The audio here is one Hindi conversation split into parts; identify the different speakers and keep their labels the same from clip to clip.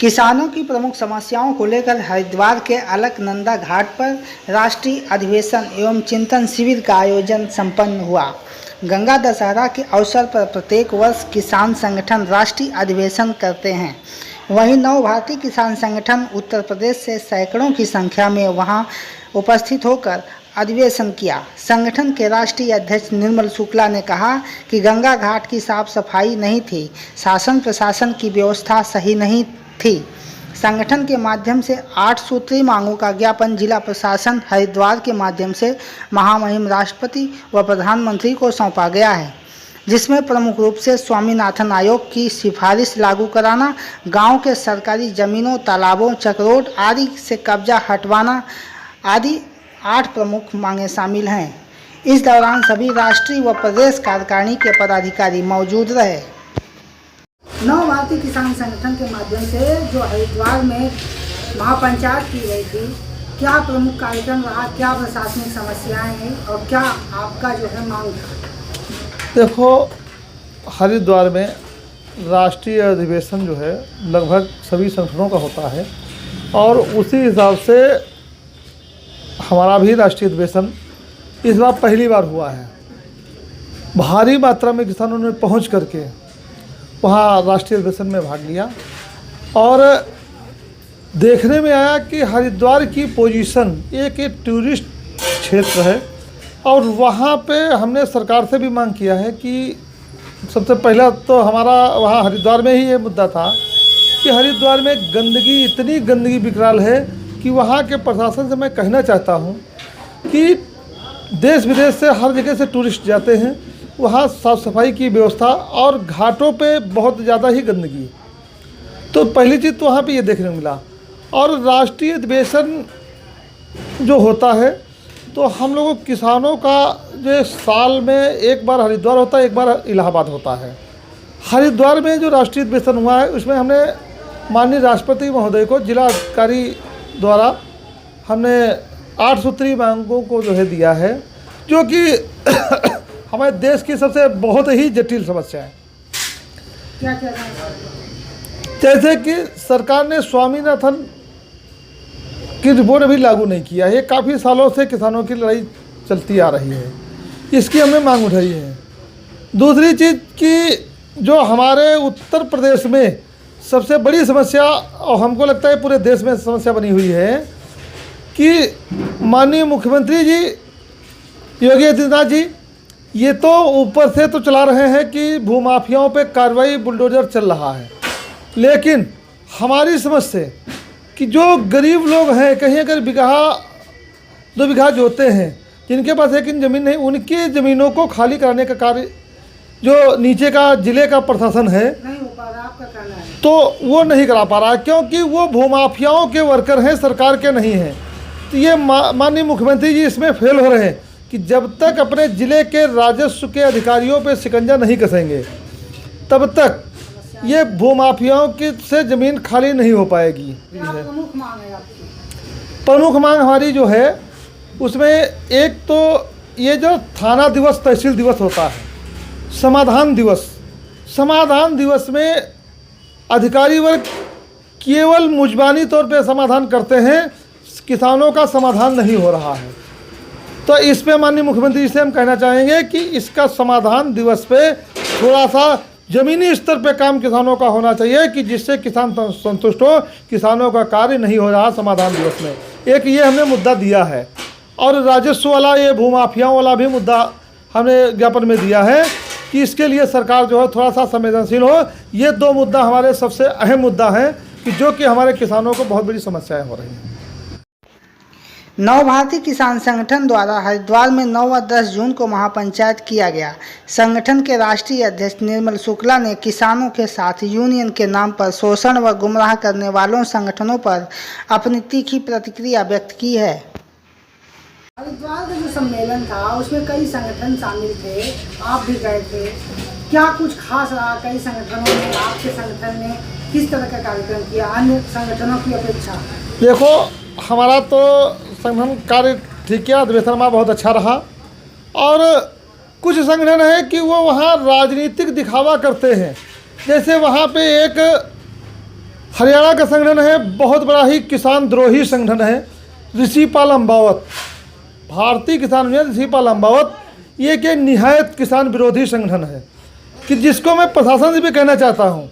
Speaker 1: किसानों की प्रमुख समस्याओं को लेकर हरिद्वार के अलकनंदा घाट पर राष्ट्रीय अधिवेशन एवं चिंतन शिविर का आयोजन संपन्न हुआ। गंगा दशहरा के अवसर पर प्रत्येक वर्ष किसान संगठन राष्ट्रीय अधिवेशन करते हैं। वहीं नव भारतीय किसान संगठन उत्तर प्रदेश से सैकड़ों की संख्या में वहां उपस्थित होकर अधिवेशन किया। संगठन के राष्ट्रीय अध्यक्ष निर्मल शुक्ला ने कहा कि गंगा घाट की साफ सफाई नहीं थी, शासन प्रशासन की व्यवस्था सही नहीं थी। संगठन के माध्यम से 8 सूत्रीय मांगों का ज्ञापन जिला प्रशासन हरिद्वार के माध्यम से महामहिम राष्ट्रपति व प्रधानमंत्री को सौंपा गया है, जिसमें प्रमुख रूप से स्वामीनाथन आयोग की सिफारिश लागू कराना, गांव के सरकारी जमीनों, तालाबों, चक्रोट आदि से कब्जा हटवाना आदि 8 प्रमुख मांगें शामिल हैं। इस दौरान सभी राष्ट्रीय व प्रदेश कार्यकारिणी के पदाधिकारी मौजूद रहे। नव भारतीय किसान संगठन के माध्यम से जो हरिद्वार में महापंचायत की गई थी, क्या प्रमुख कार्यक्रम रहा, क्या प्रशासनिक समस्याएं हैं और क्या आपका जो है मांग था?
Speaker 2: देखो, हरिद्वार में राष्ट्रीय अधिवेशन जो है लगभग सभी संगठनों का होता है और उसी हिसाब से हमारा भी राष्ट्रीय अधिवेशन इस बार पहली बार हुआ है। भारी मात्रा में किसानों ने पहुंच करके वहाँ राष्ट्रीय अधिवेशन में भाग लिया और देखने में आया कि हरिद्वार की पोजीशन एक टूरिस्ट क्षेत्र है और वहाँ पे हमने सरकार से भी मांग किया है कि सबसे पहला तो हमारा वहाँ हरिद्वार में ही ये मुद्दा था कि हरिद्वार में गंदगी, इतनी गंदगी विकराल है कि वहाँ के प्रशासन से मैं कहना चाहता हूँ कि देश विदेश से हर जगह से टूरिस्ट जाते हैं, वहाँ साफ़ सफाई की व्यवस्था और घाटों पे बहुत ज़्यादा ही गंदगी। तो पहली चीज़ तो वहाँ पे ये देखने को मिला। और राष्ट्रीय अधिवेशन जो होता है तो हम लोगों किसानों का जो साल में एक बार हरिद्वार होता है, एक बार इलाहाबाद होता है। हरिद्वार में जो राष्ट्रीय अधिवेशन हुआ है उसमें हमने माननीय राष्ट्रपति महोदय को जिला अधिकारी द्वारा हमने 8 सूत्रीय मांगों को जो है दिया है, जो कि हमारे देश की सबसे बहुत ही जटिल समस्या है।
Speaker 1: क्या क्या?
Speaker 2: जैसे कि सरकार ने स्वामीनाथन की रिपोर्ट अभी लागू नहीं किया है। ये काफ़ी सालों से किसानों की लड़ाई चलती आ रही है, इसकी हमने मांग उठाई है। दूसरी चीज़ कि जो हमारे उत्तर प्रदेश में सबसे बड़ी समस्या और हमको लगता है पूरे देश में समस्या बनी हुई है कि माननीय मुख्यमंत्री जी योगी आदित्यनाथ जी ये तो ऊपर से तो चला रहे हैं कि भूमाफियाओं पे कार्रवाई बुलडोजर चल रहा है, लेकिन हमारी समझ से कि जो गरीब लोग हैं, कहीं अगर बिगहा 2 बीघा जोते हैं, जिनके पास एक ज़मीन नहीं, उनकी ज़मीनों को खाली कराने का कार्य जो नीचे का जिले का प्रशासन है
Speaker 1: नहीं हो पा रहा, आपका कहना है? तो
Speaker 2: वो नहीं करा पा रहा है क्योंकि वो भूमाफियाओं के वर्कर हैं, सरकार के नहीं हैं। तो ये माननीय मुख्यमंत्री जी इसमें फेल हो रहे हैं कि जब तक अपने ज़िले के राजस्व के अधिकारियों पे शिकंजा नहीं कसेंगे तब तक ये भूमाफियाओं की से ज़मीन खाली नहीं हो पाएगी।
Speaker 1: प्रमुख मांग है आपकी?
Speaker 2: प्रमुख मांग हमारी जो है उसमें एक तो ये जो थाना दिवस, तहसील दिवस होता है, समाधान दिवस में अधिकारी वर्ग केवल मुजबानी तौर पे समाधान करते हैं, किसानों का समाधान नहीं हो रहा है। तो इस पे माननीय मुख्यमंत्री जी से हम कहना चाहेंगे कि इसका समाधान दिवस पे थोड़ा सा ज़मीनी स्तर पे काम किसानों का होना चाहिए कि जिससे किसान संतुष्ट हो। किसानों का कार्य नहीं हो रहा समाधान दिवस में, एक ये हमने मुद्दा दिया है। और राजस्व वाला, ये भूमाफियाओं वाला भी मुद्दा हमने ज्ञापन में दिया है कि इसके लिए सरकार जो है थोड़ा सा संवेदनशील हो। ये 2 मुद्दा हमारे सबसे अहम मुद्दा हैं कि जो कि हमारे किसानों को बहुत बड़ी समस्याएँ हो रही हैं।
Speaker 1: नव भारतीय किसान संगठन द्वारा हरिद्वार में 9 व 10 जून को महापंचायत किया गया। संगठन के राष्ट्रीय अध्यक्ष निर्मल शुक्ला ने किसानों के साथ यूनियन के नाम पर शोषण व गुमराह करने वालों संगठनों पर अपनी तीखी प्रतिक्रिया व्यक्त की है। हरिद्वार का जो सम्मेलन था उसमें कई संगठन शामिल थे, आप भी गए थे, क्या कुछ खास रहा? कई संगठनों ने, आपके संगठन ने किस तरह का कार्यक्रम किया अन्य संगठनों की अपेक्षा?
Speaker 2: देखो, हमारा तो संगठन कार्य ठीक है, अधिवेशन में बहुत अच्छा रहा। और कुछ संगठन है कि वो वहाँ राजनीतिक दिखावा करते हैं। जैसे वहाँ पे एक हरियाणा का संगठन है, बहुत बड़ा ही किसान द्रोही संगठन है ऋषिपाल अम्बावत। भारतीय किसान यूनियन ऋषिपाल अम्बावत ये कि निहायत किसान विरोधी संगठन है, कि जिसको मैं प्रशासन से भी कहना चाहता हूँ,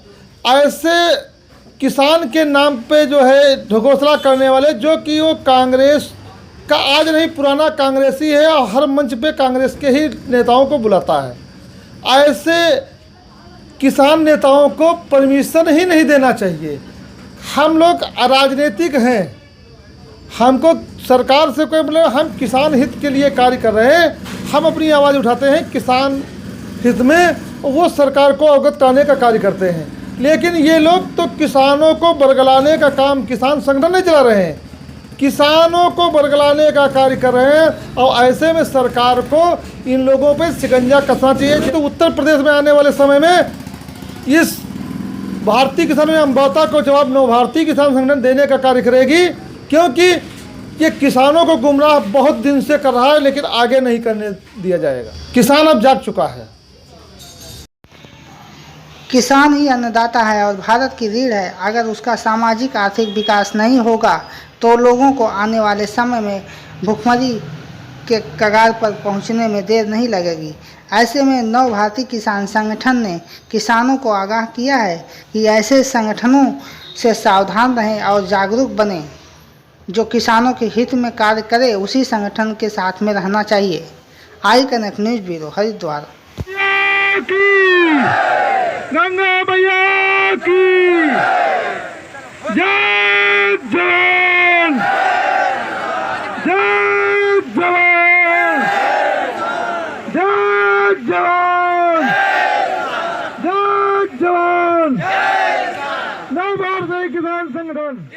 Speaker 2: ऐसे किसान के नाम पे जो है ढकोसला करने वाले, जो कि वो कांग्रेस का आज नहीं पुराना कांग्रेसी है और हर मंच पे कांग्रेस के ही नेताओं को बुलाता है, ऐसे किसान नेताओं को परमिशन ही नहीं देना चाहिए। हम लोग अराजनीतिक हैं, हमको सरकार से कोई मतलब, हम किसान हित के लिए कार्य कर रहे हैं, हम अपनी आवाज़ उठाते हैं किसान हित में, वो सरकार को अवगत कराने का कार्य करते हैं। लेकिन ये लोग तो किसानों को बरगलाने का काम, किसान संगठन नहीं चला रहे हैं, किसानों को बरगलाने का कार्य कर रहे हैं। और ऐसे में सरकार को इन लोगों पे शिकंजा कसना चाहिए। तो उत्तर प्रदेश में आने वाले समय में इस भारतीय किसान अम्बावत को जवाब नव भारतीय किसान संगठन देने का कार्य करेगी, क्योंकि ये किसानों को गुमराह बहुत दिन से कर रहा है, लेकिन आगे नहीं करने दिया जाएगा। किसान अब जाग चुका है।
Speaker 1: किसान ही अन्नदाता है और भारत की रीढ़ है। अगर उसका सामाजिक आर्थिक विकास नहीं होगा तो लोगों को आने वाले समय में भुखमरी के कगार पर पहुंचने में देर नहीं लगेगी। ऐसे में नव भारतीय किसान संगठन ने किसानों को आगाह किया है कि ऐसे संगठनों से सावधान रहें और जागरूक बनें। जो किसानों के हित में कार्य करे उसी संगठन के साथ में रहना चाहिए। I connect news bureau, Haridwar.
Speaker 3: Ganga मैया की जय जवान, जय जवान, जय जवान, जय जवान। नव भारतीय किसान संगठन।